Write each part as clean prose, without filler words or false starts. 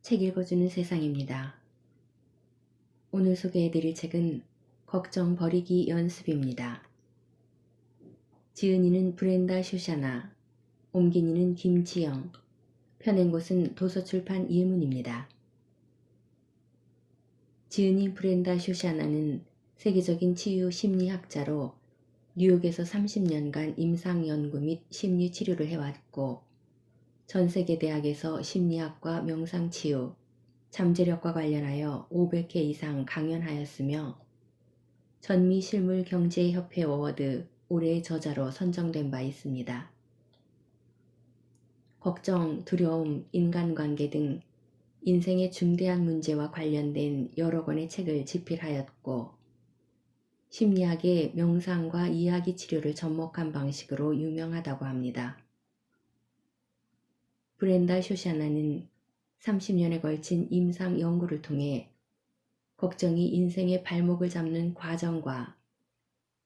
책 읽어주는 세상입니다. 오늘 소개해드릴 책은 걱정 버리기 연습입니다. 지은이는 브렌다 쇼샤나, 옮긴 이는 김지영, 펴낸 곳은 도서출판 이문입니다. 지은이 브렌다 쇼샤나는 세계적인 치유 심리학자로 뉴욕에서 30년간 임상연구 및 심리치료를 해왔고 전 세계 대학에서 심리학과 명상치유, 잠재력과 관련하여 500회 이상 강연하였으며 전미실물경제협회 어워드 올해의 저자로 선정된 바 있습니다. 걱정, 두려움, 인간관계 등 인생의 중대한 문제와 관련된 여러 권의 책을 집필하였고 심리학의 명상과 이야기 치료를 접목한 방식으로 유명하다고 합니다. 브렌다 쇼샤나는 30년에 걸친 임상 연구를 통해 걱정이 인생의 발목을 잡는 과정과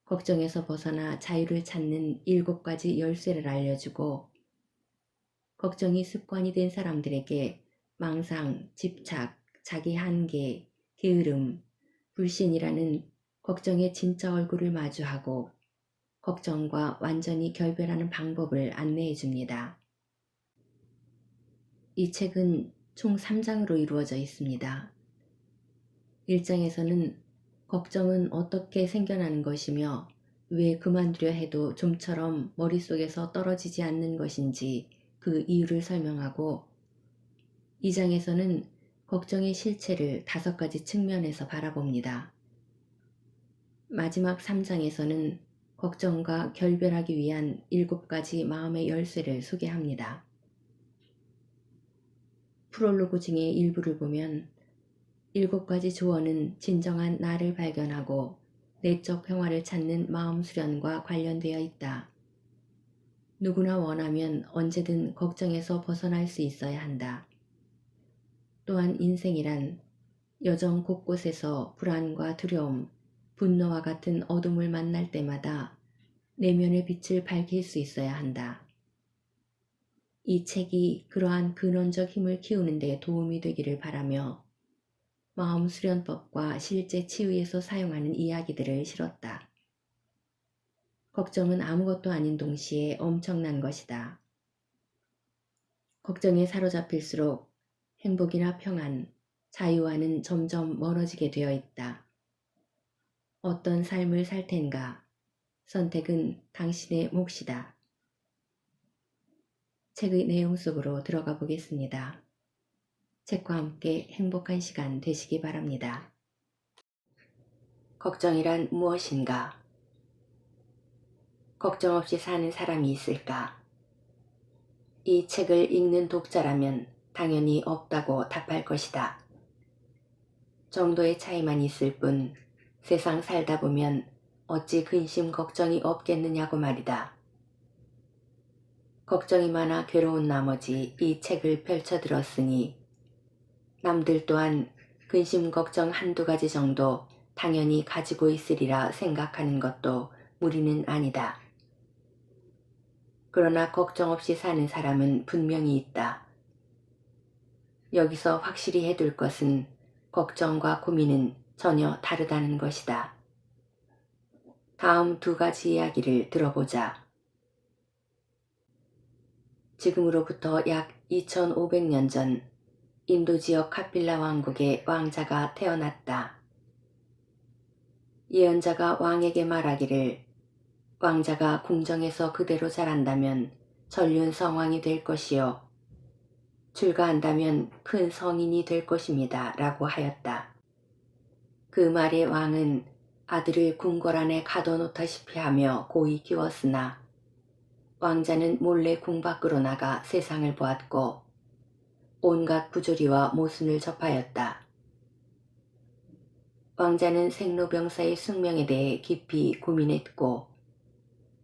걱정에서 벗어나 자유를 찾는 7가지 열쇠를 알려주고 걱정이 습관이 된 사람들에게 망상, 집착, 자기 한계, 게으름, 불신이라는 걱정의 진짜 얼굴을 마주하고 걱정과 완전히 결별하는 방법을 안내해 줍니다. 이 책은 총 3장으로 이루어져 있습니다. 1장에서는 걱정은 어떻게 생겨나는 것이며 왜 그만두려 해도 좀처럼 머릿속에서 떨어지지 않는 것인지 그 이유를 설명하고 2장에서는 걱정의 실체를 5가지 측면에서 바라봅니다. 마지막 3장에서는 걱정과 결별하기 위한 7가지 마음의 열쇠를 소개합니다. 프롤로그 중의 일부를 보면 7가지 조언은 진정한 나를 발견하고 내적 평화를 찾는 마음 수련과 관련되어 있다. 누구나 원하면 언제든 걱정에서 벗어날 수 있어야 한다. 또한 인생이란 여정 곳곳에서 불안과 두려움, 분노와 같은 어둠을 만날 때마다 내면의 빛을 밝힐 수 있어야 한다. 이 책이 그러한 근원적 힘을 키우는 데 도움이 되기를 바라며 마음 수련법과 실제 치유에서 사용하는 이야기들을 실었다. 걱정은 아무것도 아닌 동시에 엄청난 것이다. 걱정에 사로잡힐수록 행복이나 평안, 자유와는 점점 멀어지게 되어 있다. 어떤 삶을 살 텐가? 선택은 당신의 몫이다. 책의 내용 속으로 들어가 보겠습니다. 책과 함께 행복한 시간 되시기 바랍니다. 걱정이란 무엇인가? 걱정 없이 사는 사람이 있을까? 이 책을 읽는 독자라면 당연히 없다고 답할 것이다. 정도의 차이만 있을 뿐 세상 살다 보면 어찌 근심 걱정이 없겠느냐고 말이다. 걱정이 많아 괴로운 나머지 이 책을 펼쳐들었으니 남들 또한 근심 걱정 1~2가지 정도 당연히 가지고 있으리라 생각하는 것도 무리는 아니다. 그러나 걱정 없이 사는 사람은 분명히 있다. 여기서 확실히 해둘 것은 걱정과 고민은 전혀 다르다는 것이다. 다음 2가지 이야기를 들어보자. 지금으로부터 약 2500년 전 인도 지역 카필라 왕국의 왕자가 태어났다. 예언자가 왕에게 말하기를 왕자가 궁정에서 그대로 자란다면 전륜 성왕이 될 것이요 출가한다면 큰 성인이 될 것입니다 라고 하였다. 그 말에 왕은 아들을 궁궐 안에 가둬놓다시피 하며 고이 키웠으나 왕자는 몰래 궁 밖으로 나가 세상을 보았고 온갖 부조리와 모순을 접하였다. 왕자는 생로병사의 숙명에 대해 깊이 고민했고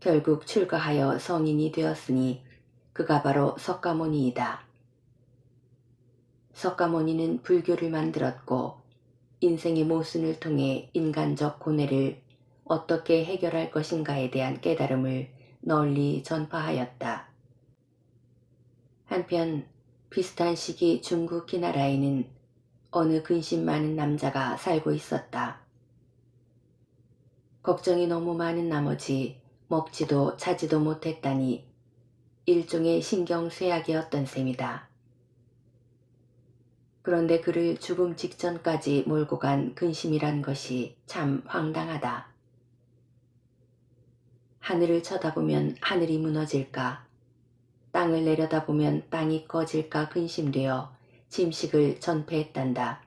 결국 출가하여 성인이 되었으니 그가 바로 석가모니이다. 석가모니는 불교를 만들었고 인생의 모순을 통해 인간적 고뇌를 어떻게 해결할 것인가에 대한 깨달음을 널리 전파하였다. 한편 비슷한 시기 중국 기나라에는 어느 근심 많은 남자가 살고 있었다. 걱정이 너무 많은 나머지 먹지도 자지도 못했다니 일종의 신경쇠약이었던 셈이다. 그런데 그를 죽음 직전까지 몰고 간 근심이란 것이 참 황당하다. 하늘을 쳐다보면 하늘이 무너질까, 땅을 내려다보면 땅이 꺼질까 근심되어 짐식을 전폐했단다.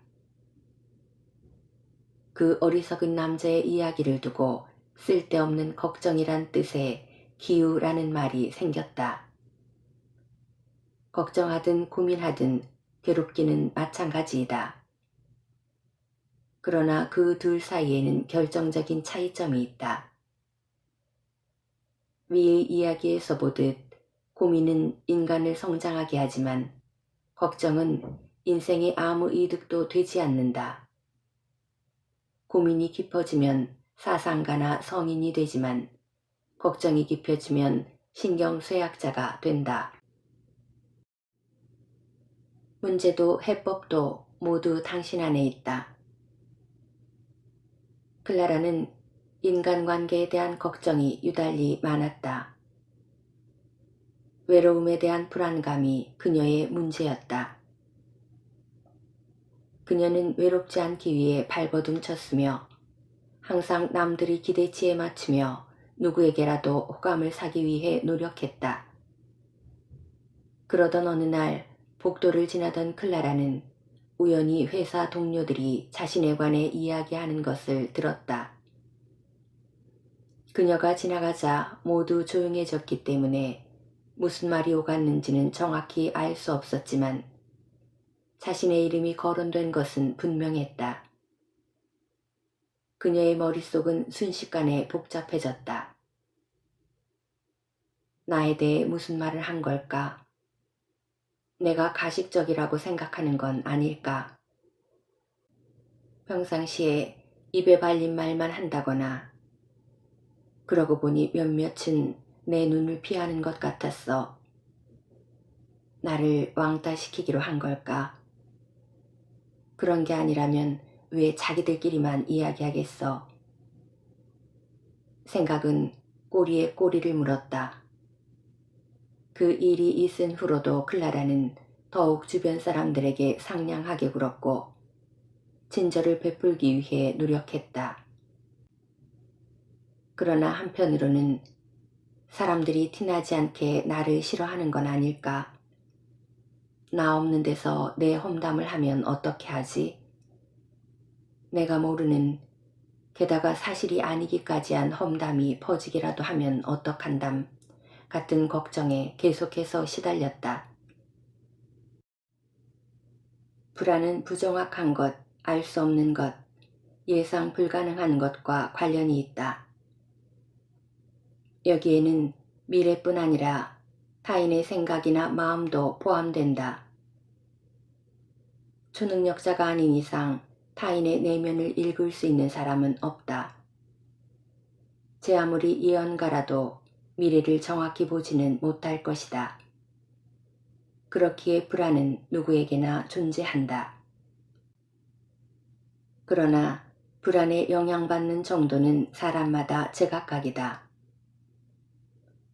그 어리석은 남자의 이야기를 두고 쓸데없는 걱정이란 뜻의 기우라는 말이 생겼다. 걱정하든 고민하든 괴롭기는 마찬가지이다. 그러나 그 둘 사이에는 결정적인 차이점이 있다. 위의 이야기에서 보듯 고민은 인간을 성장하게 하지만 걱정은 인생에 아무 이득도 되지 않는다. 고민이 깊어지면 사상가나 성인이 되지만 걱정이 깊어지면 신경쇠약자가 된다. 문제도 해법도 모두 당신 안에 있다. 클라라는 인간관계에 대한 걱정이 유달리 많았다. 외로움에 대한 불안감이 그녀의 문제였다. 그녀는 외롭지 않기 위해 발버둥 쳤으며 항상 남들이 기대치에 맞추며 누구에게라도 호감을 사기 위해 노력했다. 그러던 어느 날 복도를 지나던 클라라는 우연히 회사 동료들이 자신에 관해 이야기하는 것을 들었다. 그녀가 지나가자 모두 조용해졌기 때문에 무슨 말이 오갔는지는 정확히 알 수 없었지만 자신의 이름이 거론된 것은 분명했다. 그녀의 머릿속은 순식간에 복잡해졌다. 나에 대해 무슨 말을 한 걸까? 내가 가식적이라고 생각하는 건 아닐까? 평상시에 입에 발린 말만 한다거나 그러고 보니 몇몇은 내 눈을 피하는 것 같았어. 나를 왕따시키기로 한 걸까? 그런 게 아니라면 왜 자기들끼리만 이야기하겠어? 생각은 꼬리에 꼬리를 물었다. 그 일이 있은 후로도 클라라는 더욱 주변 사람들에게 상냥하게 굴었고 친절을 베풀기 위해 노력했다. 그러나 한편으로는 사람들이 티나지 않게 나를 싫어하는 건 아닐까? 나 없는 데서 내 험담을 하면 어떻게 하지? 내가 모르는, 게다가 사실이 아니기까지 한 험담이 퍼지기라도 하면 어떡한담 같은 걱정에 계속해서 시달렸다. 불안은 부정확한 것, 알 수 없는 것, 예상 불가능한 것과 관련이 있다. 여기에는 미래뿐 아니라 타인의 생각이나 마음도 포함된다. 초능력자가 아닌 이상 타인의 내면을 읽을 수 있는 사람은 없다. 제 아무리 예언가라도 미래를 정확히 보지는 못할 것이다. 그렇기에 불안은 누구에게나 존재한다. 그러나 불안에 영향받는 정도는 사람마다 제각각이다.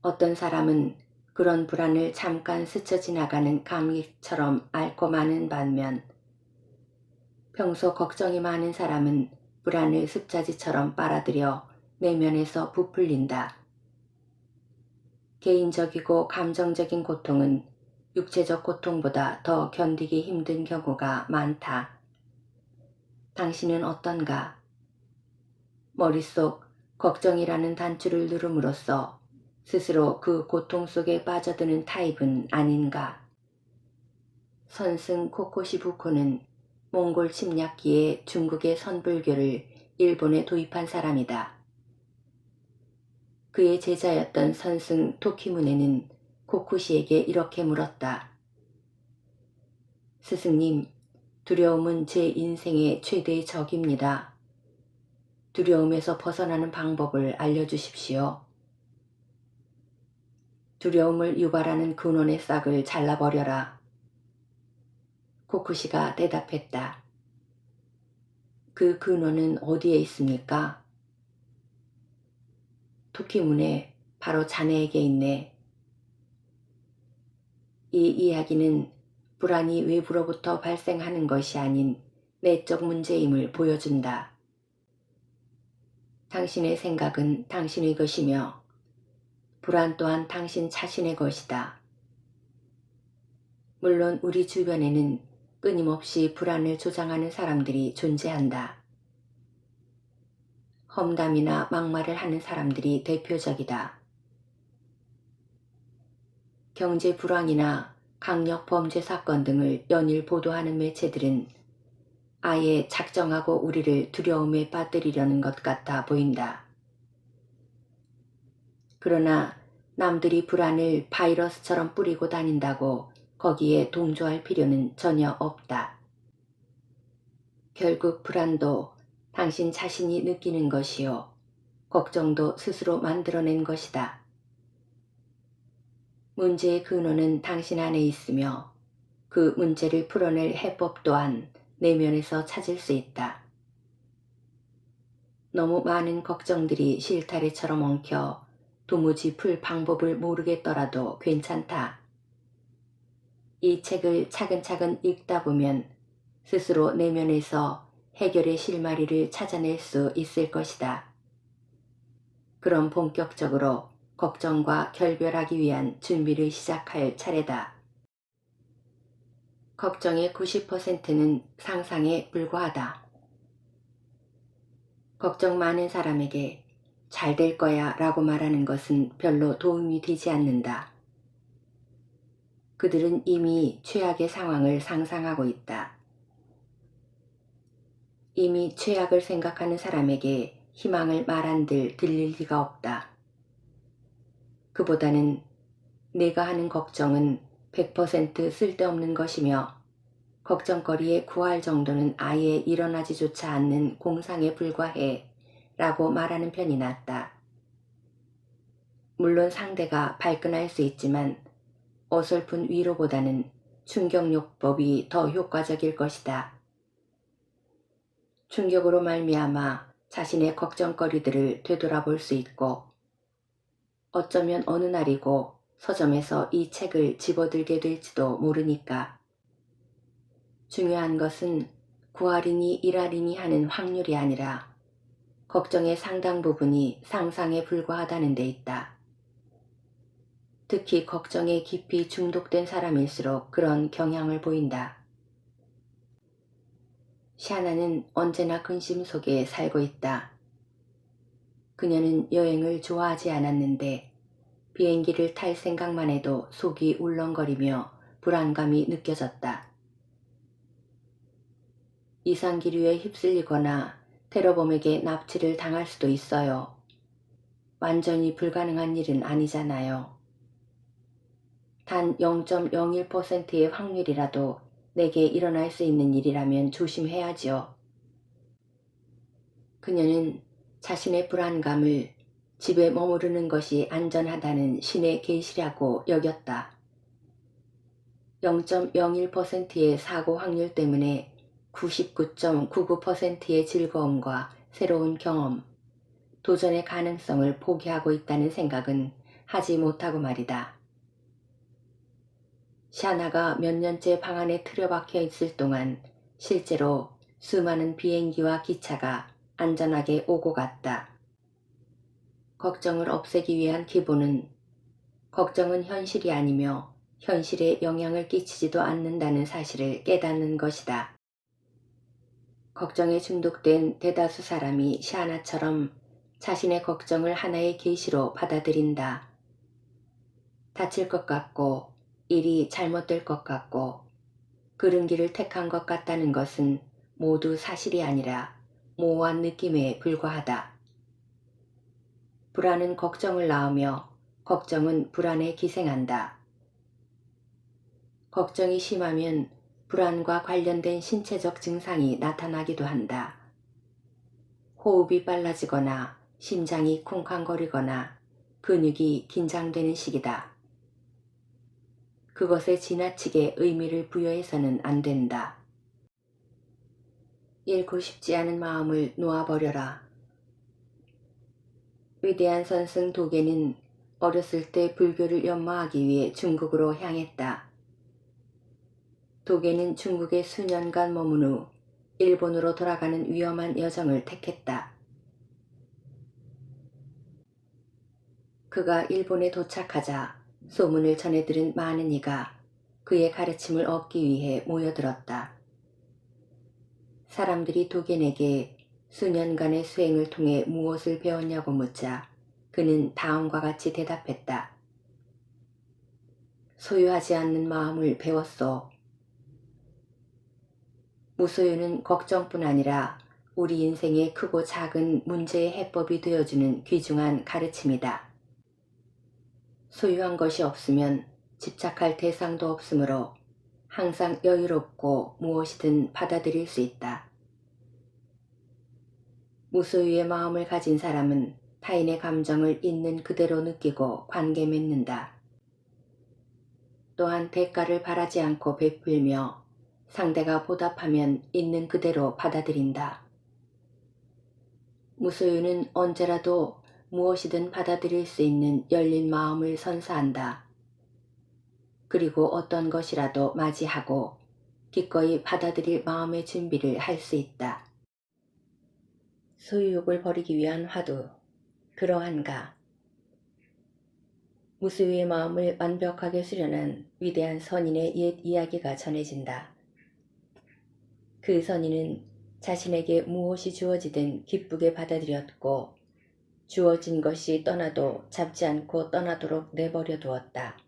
어떤 사람은 그런 불안을 잠깐 스쳐 지나가는 감기처럼 앓고 마는 반면 평소 걱정이 많은 사람은 불안을 습자지처럼 빨아들여 내면에서 부풀린다. 개인적이고 감정적인 고통은 육체적 고통보다 더 견디기 힘든 경우가 많다. 당신은 어떤가? 머릿속 걱정이라는 단추를 누름으로써 스스로 그 고통 속에 빠져드는 타입은 아닌가? 선승 코코시부코는 몽골 침략기에 중국의 선불교를 일본에 도입한 사람이다. 그의 제자였던 선승 토키무네는 코쿠시에게 이렇게 물었다. 스승님, 두려움은 제 인생의 최대의 적입니다. 두려움에서 벗어나는 방법을 알려주십시오. 두려움을 유발하는 근원의 싹을 잘라버려라. 코쿠시가 대답했다. 그 근원은 어디에 있습니까? 토키문에 바로 자네에게 있네. 이 이야기는 불안이 외부로부터 발생하는 것이 아닌 내적 문제임을 보여준다. 당신의 생각은 당신의 것이며 불안 또한 당신 자신의 것이다. 물론 우리 주변에는 끊임없이 불안을 조장하는 사람들이 존재한다. 험담이나 막말을 하는 사람들이 대표적이다. 경제 불황이나 강력 범죄 사건 등을 연일 보도하는 매체들은 아예 작정하고 우리를 두려움에 빠뜨리려는 것 같아 보인다. 그러나 남들이 불안을 바이러스처럼 뿌리고 다닌다고 거기에 동조할 필요는 전혀 없다. 결국 불안도 당신 자신이 느끼는 것이요. 걱정도 스스로 만들어낸 것이다. 문제의 근원은 당신 안에 있으며 그 문제를 풀어낼 해법 또한 내면에서 찾을 수 있다. 너무 많은 걱정들이 실타래처럼 엉켜 도무지 풀 방법을 모르겠더라도 괜찮다. 이 책을 차근차근 읽다 보면 스스로 내면에서 해결의 실마리를 찾아낼 수 있을 것이다. 그럼 본격적으로 걱정과 결별하기 위한 준비를 시작할 차례다. 걱정의 90%는 상상에 불과하다. 걱정 많은 사람에게 잘 될 거야 라고 말하는 것은 별로 도움이 되지 않는다. 그들은 이미 최악의 상황을 상상하고 있다. 이미 최악을 생각하는 사람에게 희망을 말한들 들릴 리가 없다. 그보다는 내가 하는 걱정은 100% 쓸데없는 것이며 걱정거리에 구할 정도는 아예 일어나지조차 않는 공상에 불과해 라고 말하는 편이 낫다. 물론 상대가 발끈할 수 있지만 어설픈 위로보다는 충격요법이 더 효과적일 것이다. 충격으로 말미암아 자신의 걱정거리들을 되돌아볼 수 있고 어쩌면 어느 날이고 서점에서 이 책을 집어들게 될지도 모르니까. 중요한 것은 구할이니 일할이니 하는 확률이 아니라 걱정의 상당 부분이 상상에 불과하다는 데 있다. 특히 걱정에 깊이 중독된 사람일수록 그런 경향을 보인다. 샤나는 언제나 근심 속에 살고 있다. 그녀는 여행을 좋아하지 않았는데 비행기를 탈 생각만 해도 속이 울렁거리며 불안감이 느껴졌다. 이상기류에 휩쓸리거나 테러범에게 납치를 당할 수도 있어요. 완전히 불가능한 일은 아니잖아요. 단 0.01%의 확률이라도 내게 일어날 수 있는 일이라면 조심해야지요. 그녀는 자신의 불안감을 집에 머무르는 것이 안전하다는 신의 계시라고 여겼다. 0.01%의 사고 확률 때문에 99.99%의 즐거움과 새로운 경험, 도전의 가능성을 포기하고 있다는 생각은 하지 못하고 말이다. 샤나가 몇 년째 방 안에 틀어박혀 있을 동안 실제로 수많은 비행기와 기차가 안전하게 오고 갔다. 걱정을 없애기 위한 기본은 걱정은 현실이 아니며 현실에 영향을 끼치지도 않는다는 사실을 깨닫는 것이다. 걱정에 중독된 대다수 사람이 샤나처럼 자신의 걱정을 하나의 계시로 받아들인다. 다칠 것 같고 일이 잘못될 것 같고 그른 길을 택한 것 같다는 것은 모두 사실이 아니라 모호한 느낌에 불과하다. 불안은 걱정을 낳으며 걱정은 불안에 기생한다. 걱정이 심하면 불안과 관련된 신체적 증상이 나타나기도 한다. 호흡이 빨라지거나 심장이 쿵쾅거리거나 근육이 긴장되는 시기다. 그것에 지나치게 의미를 부여해서는 안 된다. 잃고 싶지 않은 마음을 놓아버려라. 위대한 선승 도계는 어렸을 때 불교를 연마하기 위해 중국으로 향했다. 도계는 중국에 수년간 머문 후 일본으로 돌아가는 위험한 여정을 택했다. 그가 일본에 도착하자 소문을 전해 들은 많은 이가 그의 가르침을 얻기 위해 모여들었다. 사람들이 도겐에게 수년간의 수행을 통해 무엇을 배웠냐고 묻자 그는 다음과 같이 대답했다. 소유하지 않는 마음을 배웠소. 무소유는 걱정뿐 아니라 우리 인생의 크고 작은 문제의 해법이 되어주는 귀중한 가르침이다. 소유한 것이 없으면 집착할 대상도 없으므로 항상 여유롭고 무엇이든 받아들일 수 있다. 무소유의 마음을 가진 사람은 타인의 감정을 있는 그대로 느끼고 관계 맺는다. 또한 대가를 바라지 않고 베풀며 상대가 보답하면 있는 그대로 받아들인다. 무소유는 언제라도 무엇이든 받아들일 수 있는 열린 마음을 선사한다. 그리고 어떤 것이라도 맞이하고 기꺼이 받아들일 마음의 준비를 할 수 있다. 소유욕을 버리기 위한 화두. 그러한가. 무소유의 마음을 완벽하게 수련한 위대한 선인의 옛 이야기가 전해진다. 그 선인은 자신에게 무엇이 주어지든 기쁘게 받아들였고 주어진 것이 떠나도 잡지 않고 떠나도록 내버려 두었다.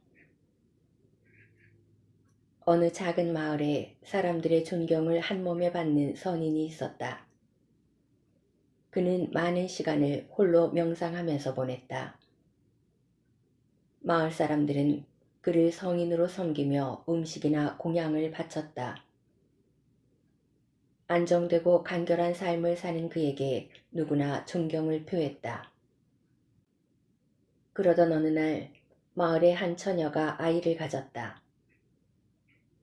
어느 작은 마을에 사람들의 존경을 한몸에 받는 선인이 있었다. 그는 많은 시간을 홀로 명상하면서 보냈다. 마을 사람들은 그를 성인으로 섬기며 음식이나 공양을 바쳤다. 안정되고 간결한 삶을 사는 그에게 누구나 존경을 표했다. 그러던 어느 날 마을의 한 처녀가 아이를 가졌다.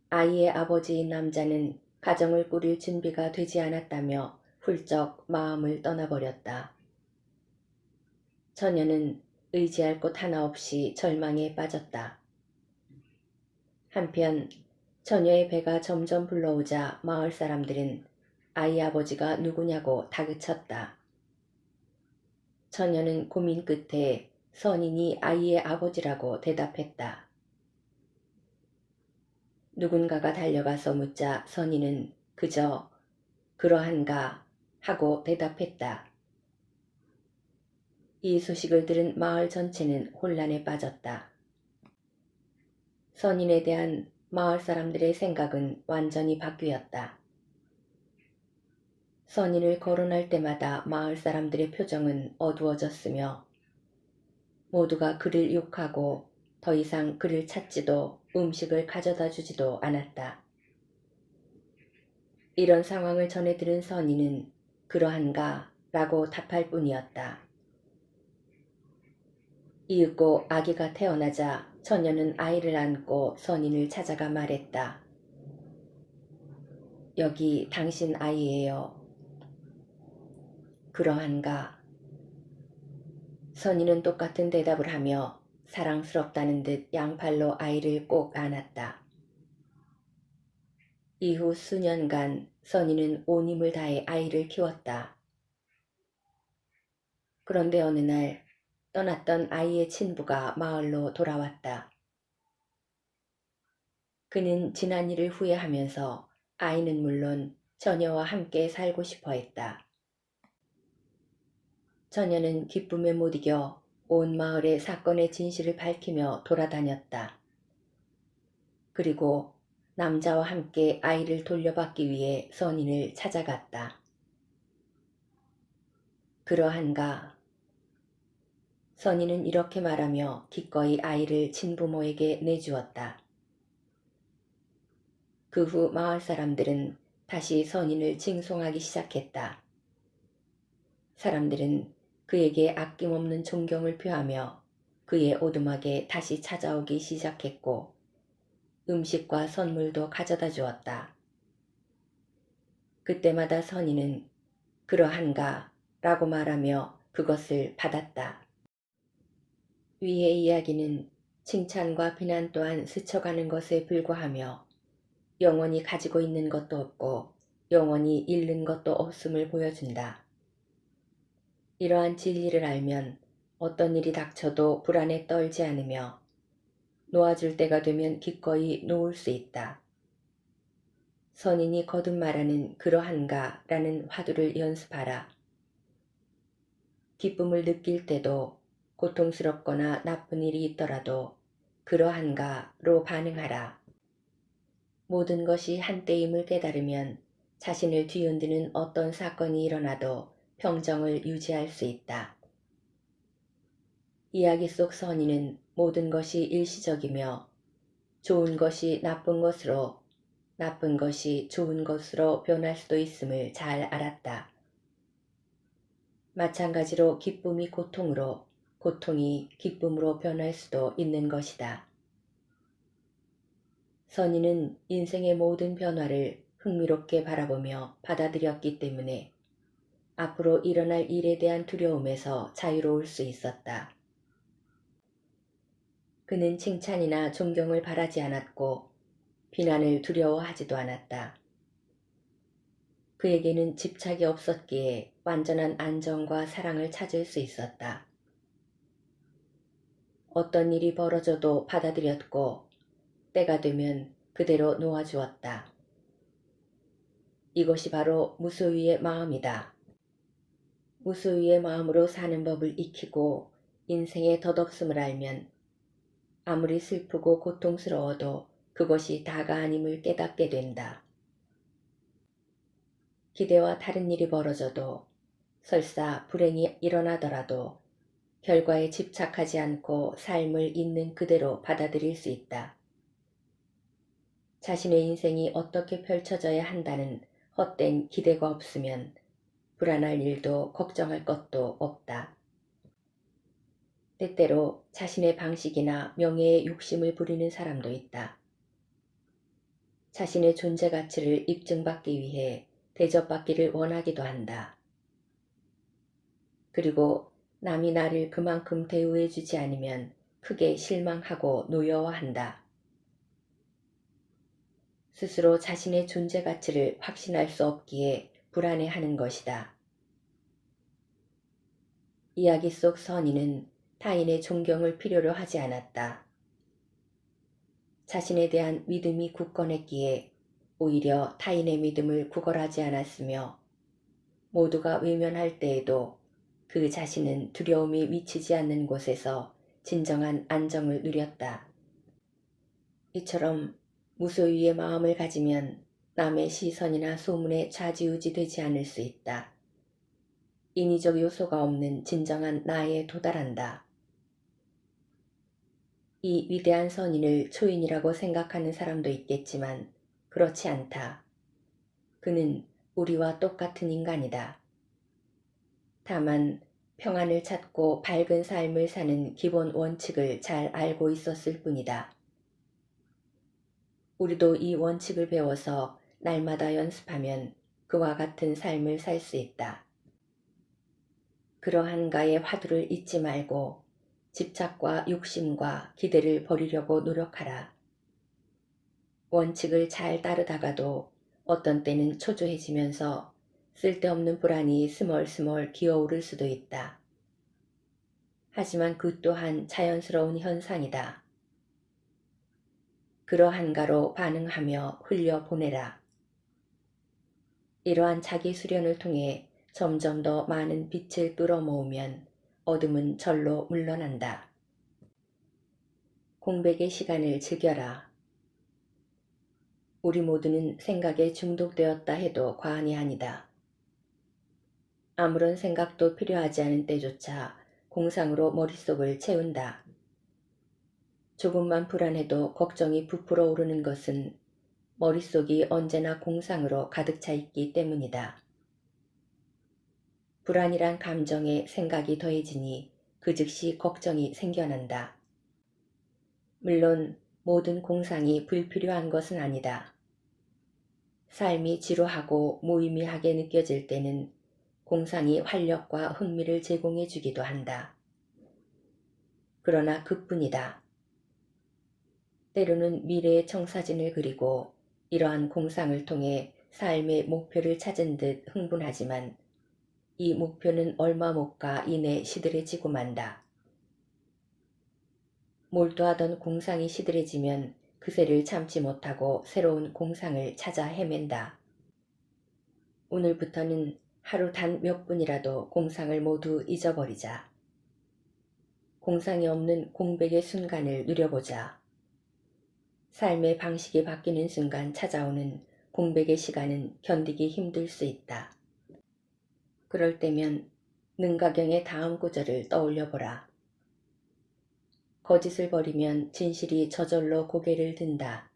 아이의 아버지인 남자는 가정을 꾸릴 준비가 되지 않았다며 훌쩍 마음을 떠나버렸다. 처녀는 의지할 곳 하나 없이 절망에 빠졌다. 한편 처녀의 배가 점점 불러오자 마을 사람들은 아이 아버지가 누구냐고 다그쳤다. 처녀는 고민 끝에 선인이 아이의 아버지라고 대답했다. 누군가가 달려가서 묻자 선인은 그저 그러한가 하고 대답했다. 이 소식을 들은 마을 전체는 혼란에 빠졌다. 선인에 대한 마을 사람들의 생각은 완전히 바뀌었다. 선인을 거론할 때마다 마을 사람들의 표정은 어두워졌으며 모두가 그를 욕하고 더 이상 그를 찾지도 음식을 가져다 주지도 않았다. 이런 상황을 전해 들은 선인은 그러한가 라고 답할 뿐이었다. 이윽고 아기가 태어나자 처녀는 아이를 안고 선인을 찾아가 말했다. 여기 당신 아이예요. 그러한가. 선인은 똑같은 대답을 하며 사랑스럽다는 듯 양팔로 아이를 꼭 안았다. 이후 수년간 선인은 온 힘을 다해 아이를 키웠다. 그런데 어느 날 떠났던 아이의 친부가 마을로 돌아왔다. 그는 지난 일을 후회하면서 아이는 물론 처녀와 함께 살고 싶어 했다. 처녀는 기쁨에 못 이겨 온 마을에 사건의 진실을 밝히며 돌아다녔다. 그리고 남자와 함께 아이를 돌려받기 위해 선인을 찾아갔다. 그러한가. 선인은 이렇게 말하며 기꺼이 아이를 친부모에게 내주었다. 그 후 마을 사람들은 다시 선인을 징송하기 시작했다. 사람들은 그에게 아낌없는 존경을 표하며 그의 오두막에 다시 찾아오기 시작했고 음식과 선물도 가져다 주었다. 그때마다 선인은 그러한가 라고 말하며 그것을 받았다. 위의 이야기는 칭찬과 비난 또한 스쳐가는 것에 불과하며 영원히 가지고 있는 것도 없고 영원히 잃는 것도 없음을 보여준다. 이러한 진리를 알면 어떤 일이 닥쳐도 불안에 떨지 않으며 놓아줄 때가 되면 기꺼이 놓을 수 있다. 선인이 거듭 말하는 그러한가 라는 화두를 연습하라. 기쁨을 느낄 때도 고통스럽거나 나쁜 일이 있더라도 그러한가로 반응하라. 모든 것이 한때임을 깨달으면 자신을 뒤흔드는 어떤 사건이 일어나도 평정을 유지할 수 있다. 이야기 속 선인은 모든 것이 일시적이며 좋은 것이 나쁜 것으로, 나쁜 것이 좋은 것으로 변할 수도 있음을 잘 알았다. 마찬가지로 기쁨이 고통으로, 고통이 기쁨으로 변할 수도 있는 것이다. 선인은 인생의 모든 변화를 흥미롭게 바라보며 받아들였기 때문에 앞으로 일어날 일에 대한 두려움에서 자유로울 수 있었다. 그는 칭찬이나 존경을 바라지 않았고 비난을 두려워하지도 않았다. 그에게는 집착이 없었기에 완전한 안정과 사랑을 찾을 수 있었다. 어떤 일이 벌어져도 받아들였고 때가 되면 그대로 놓아주었다. 이것이 바로 무소유의 마음이다. 무소유의 마음으로 사는 법을 익히고 인생의 덧없음을 알면 아무리 슬프고 고통스러워도 그것이 다가 아님을 깨닫게 된다. 기대와 다른 일이 벌어져도 설사 불행이 일어나더라도 결과에 집착하지 않고 삶을 있는 그대로 받아들일 수 있다. 자신의 인생이 어떻게 펼쳐져야 한다는 헛된 기대가 없으면 불안할 일도 걱정할 것도 없다. 때때로 자신의 방식이나 명예에 욕심을 부리는 사람도 있다. 자신의 존재 가치를 입증받기 위해 대접받기를 원하기도 한다. 그리고 남이 나를 그만큼 대우해주지 않으면 크게 실망하고 노여워한다. 스스로 자신의 존재 가치를 확신할 수 없기에 불안해하는 것이다. 이야기 속 선인은 타인의 존경을 필요로 하지 않았다. 자신에 대한 믿음이 굳건했기에 오히려 타인의 믿음을 구걸하지 않았으며 모두가 외면할 때에도 그 자신은 두려움이 미치지 않는 곳에서 진정한 안정을 누렸다. 이처럼 무소유의 마음을 가지면 남의 시선이나 소문에 좌지우지 되지 않을 수 있다. 인위적 요소가 없는 진정한 나에 도달한다. 이 위대한 선인을 초인이라고 생각하는 사람도 있겠지만 그렇지 않다. 그는 우리와 똑같은 인간이다. 다만 평안을 찾고 밝은 삶을 사는 기본 원칙을 잘 알고 있었을 뿐이다. 우리도 이 원칙을 배워서 날마다 연습하면 그와 같은 삶을 살 수 있다. 그러한가의 화두를 잊지 말고 집착과 욕심과 기대를 버리려고 노력하라. 원칙을 잘 따르다가도 어떤 때는 초조해지면서 쓸데없는 불안이 스멀스멀 기어오를 수도 있다. 하지만 그 또한 자연스러운 현상이다. 그러한가로 반응하며 흘려보내라. 이러한 자기 수련을 통해 점점 더 많은 빛을 끌어모으면 어둠은 절로 물러난다. 공백의 시간을 즐겨라. 우리 모두는 생각에 중독되었다 해도 과언이 아니다. 아무런 생각도 필요하지 않은 때조차 공상으로 머릿속을 채운다. 조금만 불안해도 걱정이 부풀어 오르는 것은 머릿속이 언제나 공상으로 가득 차 있기 때문이다. 불안이란 감정에 생각이 더해지니 그 즉시 걱정이 생겨난다. 물론 모든 공상이 불필요한 것은 아니다. 삶이 지루하고 무의미하게 느껴질 때는 공상이 활력과 흥미를 제공해 주기도 한다. 그러나 그뿐이다. 때로는 미래의 청사진을 그리고 이러한 공상을 통해 삶의 목표를 찾은 듯 흥분하지만 이 목표는 얼마 못 가 이내 시들해지고 만다. 몰두하던 공상이 시들해지면 그새를 참지 못하고 새로운 공상을 찾아 헤맨다. 오늘부터는 하루 단 몇 분이라도 공상을 모두 잊어버리자. 공상이 없는 공백의 순간을 누려보자. 삶의 방식이 바뀌는 순간 찾아오는 공백의 시간은 견디기 힘들 수 있다. 그럴 때면 능가경의 다음 구절을 떠올려보라. 거짓을 버리면 진실이 저절로 고개를 든다.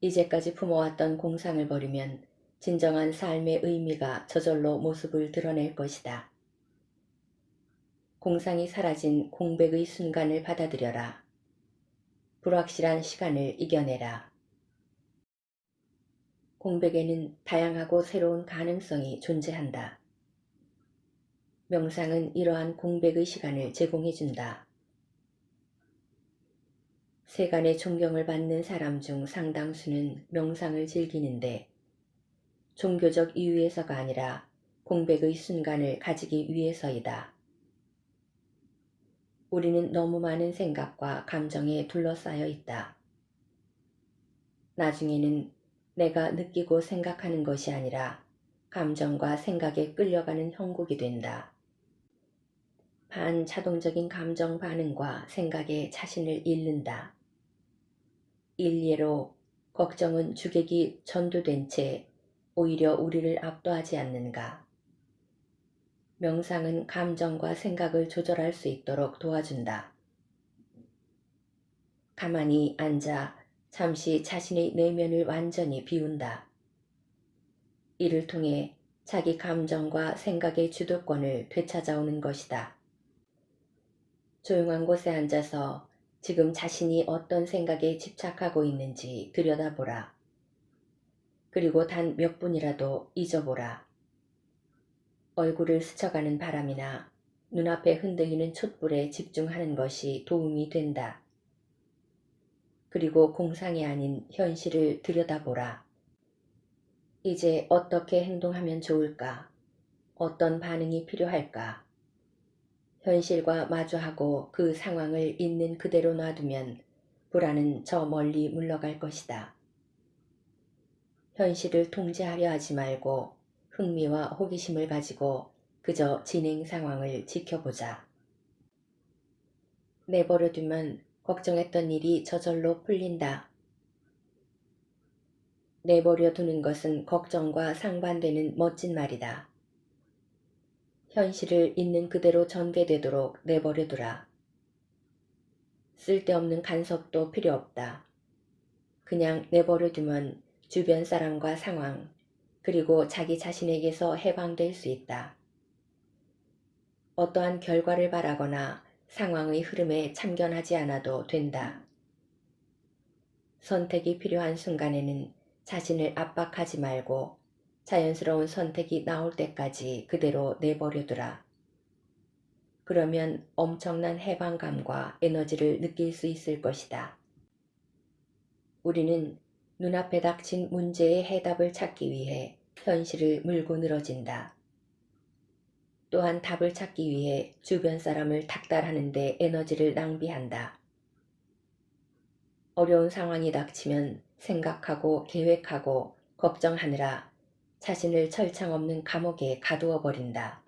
이제까지 품어왔던 공상을 버리면 진정한 삶의 의미가 저절로 모습을 드러낼 것이다. 공상이 사라진 공백의 순간을 받아들여라. 불확실한 시간을 이겨내라. 공백에는 다양하고 새로운 가능성이 존재한다. 명상은 이러한 공백의 시간을 제공해준다. 세간의 존경을 받는 사람 중 상당수는 명상을 즐기는데 종교적 이유에서가 아니라 공백의 순간을 가지기 위해서이다. 우리는 너무 많은 생각과 감정에 둘러싸여 있다. 나중에는 내가 느끼고 생각하는 것이 아니라 감정과 생각에 끌려가는 형국이 된다. 반자동적인 감정 반응과 생각에 자신을 잃는다. 일례로 걱정은 주객이 전도된 채 오히려 우리를 압도하지 않는가. 명상은 감정과 생각을 조절할 수 있도록 도와준다. 가만히 앉아 잠시 자신의 내면을 완전히 비운다. 이를 통해 자기 감정과 생각의 주도권을 되찾아오는 것이다. 조용한 곳에 앉아서 지금 자신이 어떤 생각에 집착하고 있는지 들여다보라. 그리고 단 몇 분이라도 잊어보라. 얼굴을 스쳐가는 바람이나 눈앞에 흔들리는 촛불에 집중하는 것이 도움이 된다. 그리고 공상이 아닌 현실을 들여다보라. 이제 어떻게 행동하면 좋을까? 어떤 반응이 필요할까? 현실과 마주하고 그 상황을 있는 그대로 놔두면 불안은 저 멀리 물러갈 것이다. 현실을 통제하려 하지 말고 흥미와 호기심을 가지고 그저 진행 상황을 지켜보자. 내버려두면 걱정했던 일이 저절로 풀린다. 내버려두는 것은 걱정과 상반되는 멋진 말이다. 현실을 있는 그대로 전개되도록 내버려두라. 쓸데없는 간섭도 필요 없다. 그냥 내버려두면 주변 사람과 상황, 그리고 자기 자신에게서 해방될 수 있다. 어떠한 결과를 바라거나 상황의 흐름에 참견하지 않아도 된다. 선택이 필요한 순간에는 자신을 압박하지 말고 자연스러운 선택이 나올 때까지 그대로 내버려두라. 그러면 엄청난 해방감과 에너지를 느낄 수 있을 것이다. 우리는 눈앞에 닥친 문제의 해답을 찾기 위해 현실을 물고 늘어진다. 또한 답을 찾기 위해 주변 사람을 닥달하는 데 에너지를 낭비한다. 어려운 상황이 닥치면 생각하고 계획하고 걱정하느라 자신을 철창 없는 감옥에 가두어 버린다.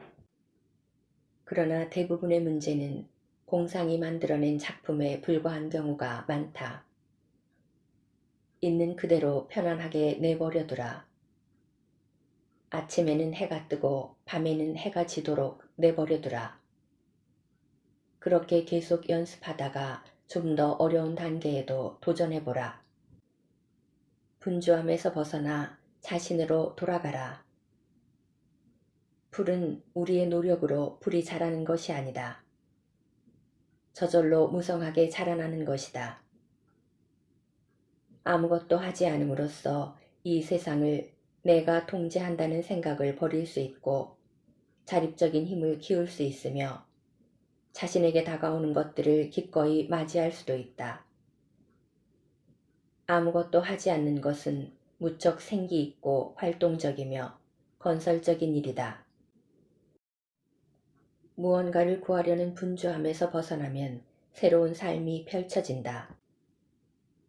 그러나 대부분의 문제는 공상이 만들어낸 작품에 불과한 경우가 많다. 있는 그대로 편안하게 내버려두라. 아침에는 해가 뜨고 밤에는 해가 지도록 내버려두라. 그렇게 계속 연습하다가 좀 더 어려운 단계에도 도전해보라. 분주함에서 벗어나 자신으로 돌아가라. 풀은 우리의 노력으로 풀이 자라는 것이 아니다. 저절로 무성하게 자라나는 것이다. 아무것도 하지 않음으로써 이 세상을 내가 통제한다는 생각을 버릴 수 있고 자립적인 힘을 키울 수 있으며 자신에게 다가오는 것들을 기꺼이 맞이할 수도 있다. 아무것도 하지 않는 것은 무척 생기 있고 활동적이며 건설적인 일이다. 무언가를 구하려는 분주함에서 벗어나면 새로운 삶이 펼쳐진다.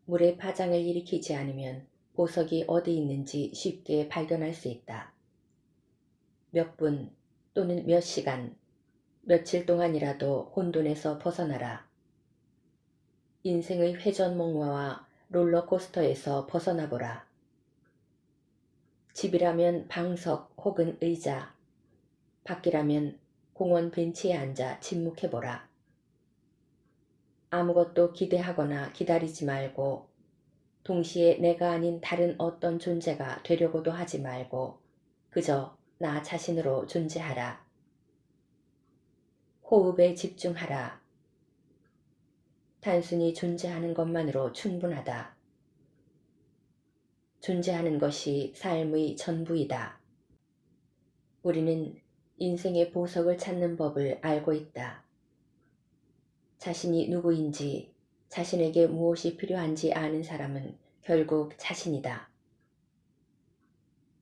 물에 파장을 일으키지 않으면 보석이 어디 있는지 쉽게 발견할 수 있다. 몇 분 또는 몇 시간, 며칠 동안이라도 혼돈에서 벗어나라. 인생의 회전목마와 롤러코스터에서 벗어나보라. 집이라면 방석 혹은 의자, 밖이라면 공원 벤치에 앉아 침묵해보라. 아무것도 기대하거나 기다리지 말고 동시에 내가 아닌 다른 어떤 존재가 되려고도 하지 말고 그저 나 자신으로 존재하라. 호흡에 집중하라. 단순히 존재하는 것만으로 충분하다. 존재하는 것이 삶의 전부이다. 우리는 인생의 보석을 찾는 법을 알고 있다. 자신이 누구인지, 자신에게 무엇이 필요한지 아는 사람은 결국 자신이다.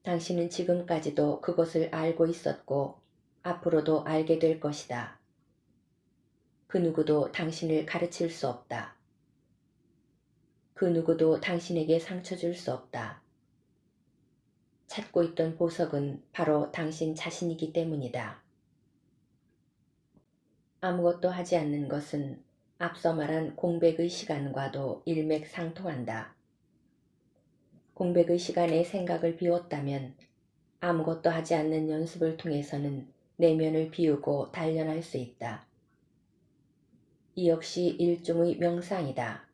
당신은 지금까지도 그것을 알고 있었고 앞으로도 알게 될 것이다. 그 누구도 당신을 가르칠 수 없다. 그 누구도 당신에게 상처 줄 수 없다. 찾고 있던 보석은 바로 당신 자신이기 때문이다. 아무것도 하지 않는 것은 앞서 말한 공백의 시간과도 일맥상통한다. 공백의 시간에 생각을 비웠다면 아무것도 하지 않는 연습을 통해서는 내면을 비우고 단련할 수 있다. 이 역시 일종의 명상이다.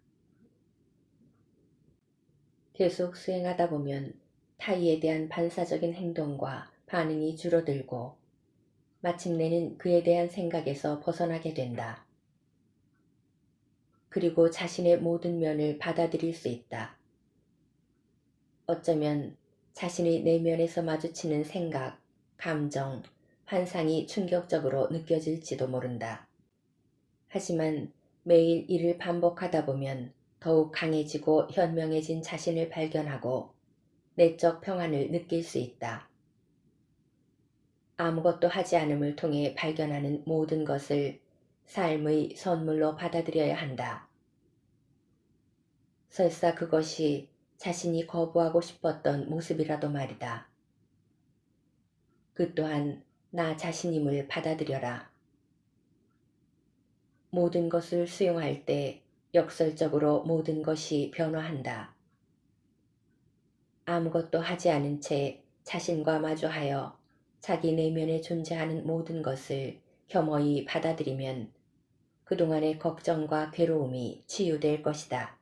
계속 수행하다 보면 타인에 대한 반사적인 행동과 반응이 줄어들고 마침내는 그에 대한 생각에서 벗어나게 된다. 그리고 자신의 모든 면을 받아들일 수 있다. 어쩌면 자신의 내면에서 마주치는 생각, 감정, 환상이 충격적으로 느껴질지도 모른다. 하지만 매일 이를 반복하다 보면 더욱 강해지고 현명해진 자신을 발견하고 내적 평안을 느낄 수 있다. 아무것도 하지 않음을 통해 발견하는 모든 것을 삶의 선물로 받아들여야 한다. 설사 그것이 자신이 거부하고 싶었던 모습이라도 말이다. 그 또한 나 자신임을 받아들여라. 모든 것을 수용할 때 역설적으로 모든 것이 변화한다. 아무것도 하지 않은 채 자신과 마주하여 자기 내면에 존재하는 모든 것을 겸허히 받아들이면 그동안의 걱정과 괴로움이 치유될 것이다.